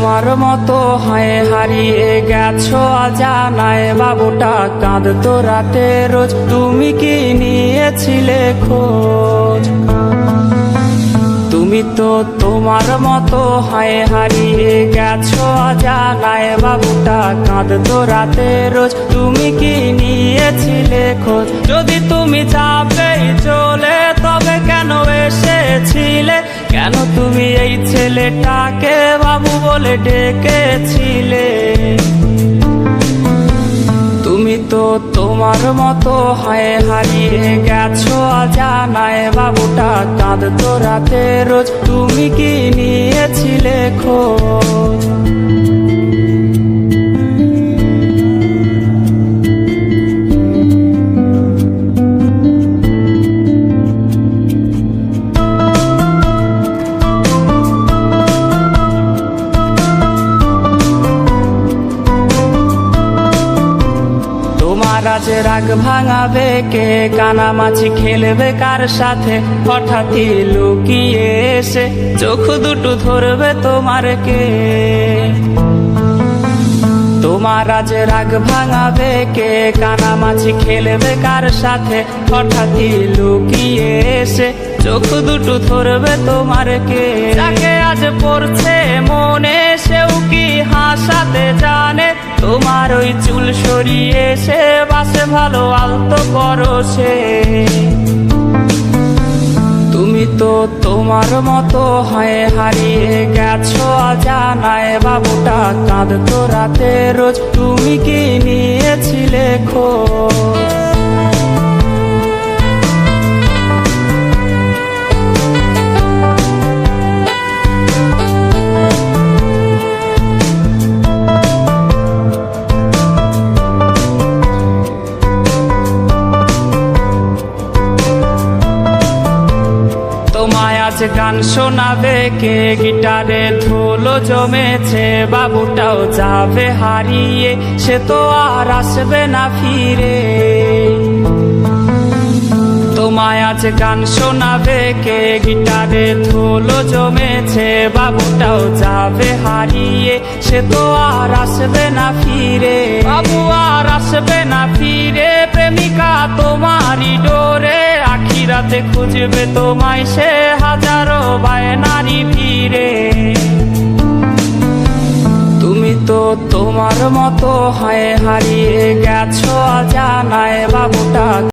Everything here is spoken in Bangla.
তোমার মতো হয় হারিয়ে গেছো অজানায়, বাবুটা কাঁদতো রাতে রোজ, তুমি কি নিয়েছিলে খোঁজ? তুমি তো তোমার মতো হয় হারিয়ে গেছো অজানায়, বাবুটা কাঁদতো রাতে রোজ, তুমি কি নিয়েছিলে খোঁজ? যদি তুমি যাবেই চলে তবে কেন এসেছিলে? কেন তুমি এই ছেলেটাকে বাবু বলে ডেকেছিলে? তুমি তো তোমার মতো হয় হারিয়ে গেছো অজানায়, বাবুটা কাঁদতো রাতে রোজ, তুমি কি নিয়েছিলে খোঁজ? তোমার আজ রাগ ভাঙাবে কে? কানামাছি খেলবে কার সাথে? হঠাৎই লুকিয়ে এসে চোখ দুটো ধরবে তোমার কে? তোমার আজ রাগ ভাঙাবে কে? কানামাছি খেলবে কার সাথে? হঠাৎই লুকিয়ে এসে চোখ দুটো ধরবে তোমার কে? যাকে আজ পড়ছে মনে সেও কি হাসাতে জানে? তোমার ওই চুল সরিয়ে সে বাসে ভালো আলতো পরশে। তুমি তো তোমার মতো হয় হারিয়ে গেছো অজানায়, বাবুটা কাঁদতো রাতে রোজ, তুমি কি নিয়েছিলে খোঁজ? তোমায় আজ গান শোনাবে কে? গিটারে ধুলো জমেছে, বাবুটাও যাবে হারিয়ে, সে তো আর আসবে না ফিরে। তোমায় আজ গান শোনাবে কে? গিটারে ধুলো জমেছে, বাবুটাও যাবে হারিয়ে, সে তো আর আসবে না ফিরে। বাবু আর আসবে না ফিরে, প্রেমিকা তোমারই ডোরে, আখিরাতে খুঁজবে তোমায় সে হাজারো বায়নারি ভিড়ে। তুমি তো তোমার মতো হয় হারিয়ে গেছো অজানায়, বাবুটা